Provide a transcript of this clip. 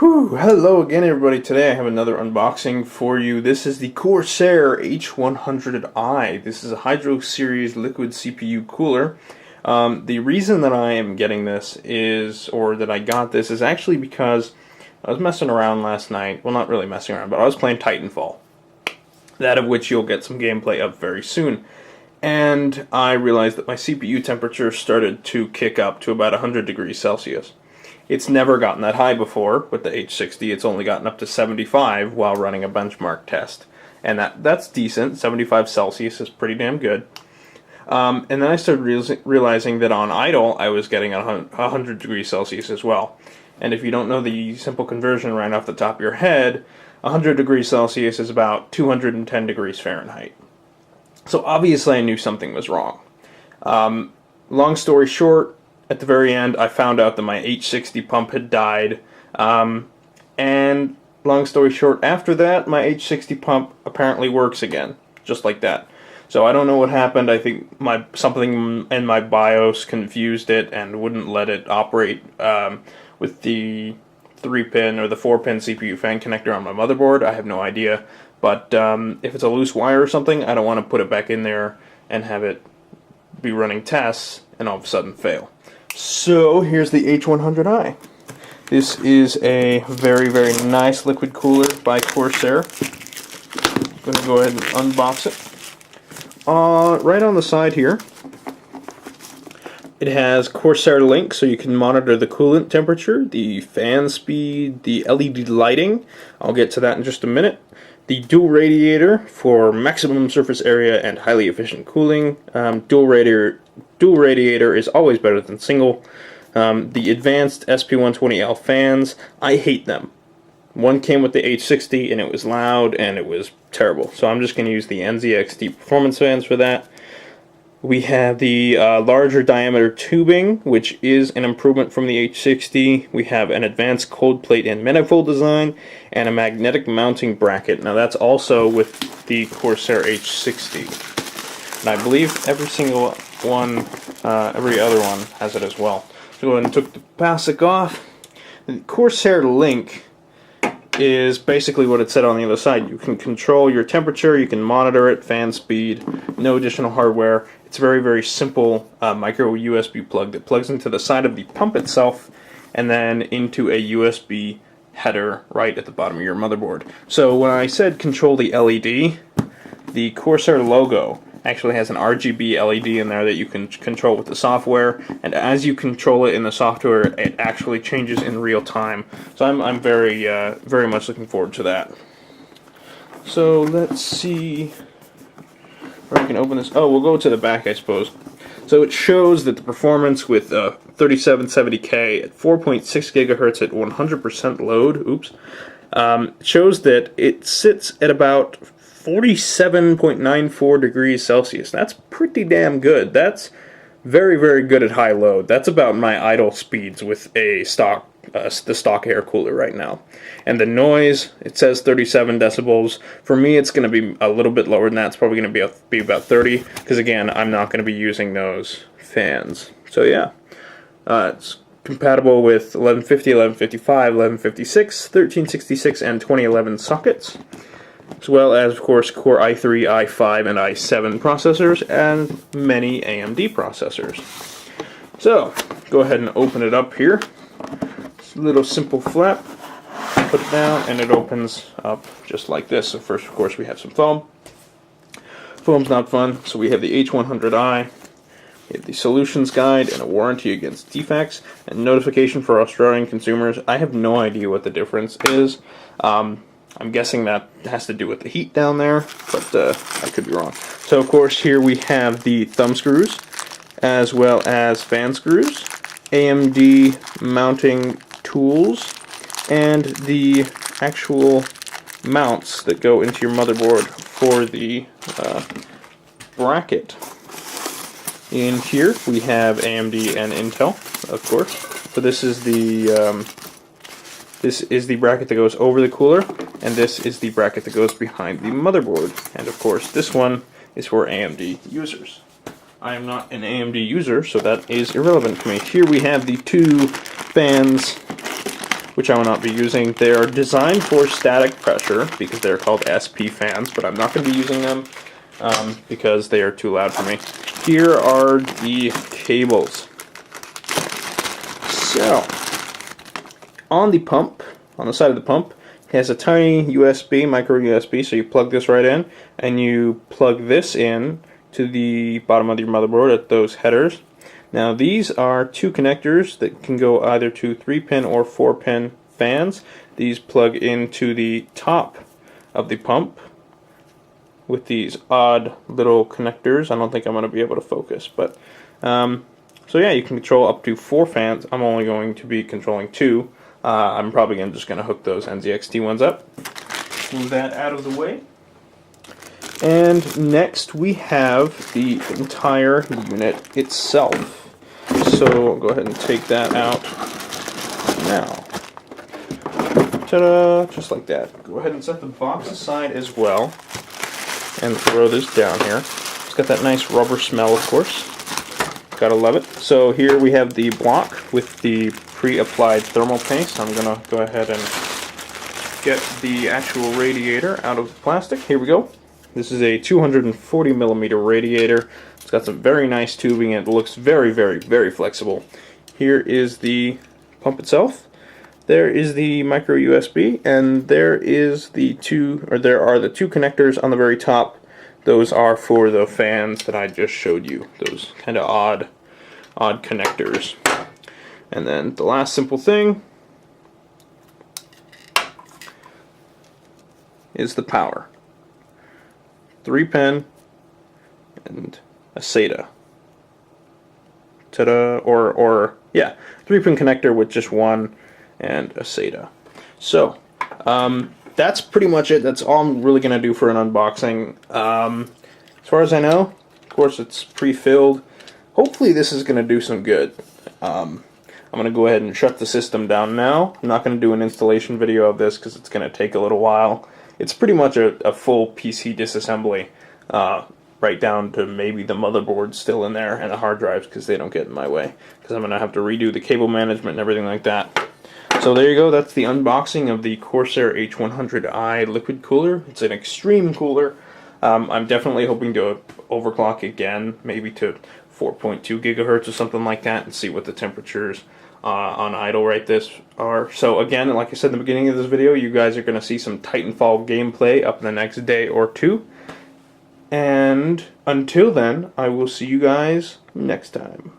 Whew, hello again everybody. Today I have another unboxing for you. This is the Corsair H100i. This is a Hydro Series liquid CPU cooler. The reason that I am getting this is, or that I got this, is actually because I was messing around last night. Well, not really messing around, but I was playing Titanfall. That of which you'll get some gameplay of very soon. And I realized that my CPU temperature started to kick up to about 100 degrees Celsius. It's never gotten that high before with the H60. It's only gotten up to 75 while running a benchmark test. And that's decent. 75 Celsius is pretty damn good. And then I started realizing that on idle I was getting 100 degrees Celsius as well. And if you don't know the simple conversion right off the top of your head, 100 degrees Celsius is about 210 degrees Fahrenheit. So obviously I knew something was wrong. Long story short, at the very end, I found out that my H60 pump had died, and long story short, after that, my H60 pump apparently works again, just like that. So I don't know what happened. I think something in my BIOS confused it and wouldn't let it operate with the 3-pin or the 4-pin CPU fan connector on my motherboard. I have no idea, but if it's a loose wire or something, I don't want to put it back in there and have it be running tests and all of a sudden fail. So here's the H100i. This is a very, very nice liquid cooler by Corsair. I'm going to go ahead and unbox it. Right on the side here, it has Corsair Link, so you can monitor the coolant temperature, the fan speed, the LED lighting. I'll get to that in just a minute. The dual radiator for maximum surface area and highly efficient cooling. Dual radiator is always better than single. The advanced SP120L fans, I hate them. One came with the H60 and it was loud and it was terrible. So I'm just going to use the NZXT performance fans for that. We have the larger diameter tubing, which is an improvement from the H60. We have an advanced cold plate and manifold design, and a magnetic mounting bracket. Now that's also with the Corsair H60. And I believe every single one, every other one has it as well. So go ahead and took the plastic off. The Corsair Link is basically what it said on the other side. You can control your temperature, you can monitor it, fan speed, no additional hardware. It's a very, very simple micro USB plug that plugs into the side of the pump itself and then into a USB header right at the bottom of your motherboard. So when I said control the LED, the Corsair logo actually has an RGB LED in there that you can control with the software, and as you control it in the software, it actually changes in real time. So I'm very, very much looking forward to that. So let's see where I can open this. Oh, we'll go to the back, I suppose. So it shows that the performance with 3770K at 4.6 gigahertz at 100% load, shows that it sits at about 47.94 degrees Celsius. That's pretty damn good. That's very, very good at high load. That's about my idle speeds with a the stock air cooler right now. And the noise, it says 37 decibels. For me, it's going to be a little bit lower than that. It's probably going to be about 30, because again, I'm not going to be using those fans. So yeah, it's compatible with 1150, 1155, 1156, 1366, and 2011 sockets, as well as, of course, Core i3, i5, and i7 processors, and many AMD processors. So, go ahead and open it up here. It's a little simple flap. Put it down, and it opens up just like this. So first, of course, we have some foam. Foam's not fun, so we have the H100i. We have the solutions guide and a warranty against defects, and notification for Australian consumers. I have no idea what the difference is. I'm guessing that has to do with the heat down there, but I could be wrong. So of course here we have the thumb screws, as well as fan screws, AMD mounting tools, and the actual mounts that go into your motherboard for the bracket. In here we have AMD and Intel, of course. So this is the bracket that goes over the cooler, and this is the bracket that goes behind the motherboard. And of course, this one is for AMD users. I am not an AMD user, so that is irrelevant to me. Here we have the two fans which I will not be using. They are designed for static pressure because they're called SP fans, but I'm not going to be using them because they are too loud for me. Here are the cables. So, on the pump, on the side of the pump, it has a tiny USB, micro USB, so you plug this right in, and you plug this in to the bottom of your motherboard at those headers. Now these are two connectors that can go either to 3-pin or 4-pin fans. These plug into the top of the pump with these odd little connectors. I don't think I'm going to be able to focus, but so yeah, you can control up to 4 fans. I'm only going to be controlling 2. I'm probably just going to hook those NZXT ones up. Move that out of the way. And next we have the entire unit itself. So I'll go ahead and take that out now. Ta-da! Just like that. Go ahead and set the box aside as well. And throw this down here. It's got that nice rubber smell, of course. Gotta love it. So here we have the block with the pre-applied thermal paste. I'm gonna go ahead and get the actual radiator out of the plastic. Here we go. This is a 240 millimeter radiator. It's got some very nice tubing and it looks very, very, very flexible. Here is the pump itself. There is the micro USB, and there are the two connectors on the very top. Those are for the fans that I just showed you. Those kind of odd connectors. And then the last simple thing is the power. 3-pin and a SATA. Ta-da! Or yeah, 3-pin connector with just one and a SATA. So that's pretty much it. That's all I'm really gonna do for an unboxing. As far as I know, of course, it's pre-filled. Hopefully, this is gonna do some good. I'm gonna go ahead and shut the system down now. I'm not gonna do an installation video of this because it's gonna take a little while. It's pretty much a full PC disassembly, right down to maybe the motherboard still in there and the hard drives because they don't get in my way. Because I'm going to have to redo the cable management and everything like that. So there you go, that's the unboxing of the Corsair H100i liquid cooler. It's an extreme cooler. I'm definitely hoping to overclock again, maybe to 4.2 gigahertz or something like that, and see what the temperatures on idle right this are. So again, like I said in the beginning of this video, you guys are going to see some Titanfall gameplay up in the next day or two. And until then, I will see you guys next time.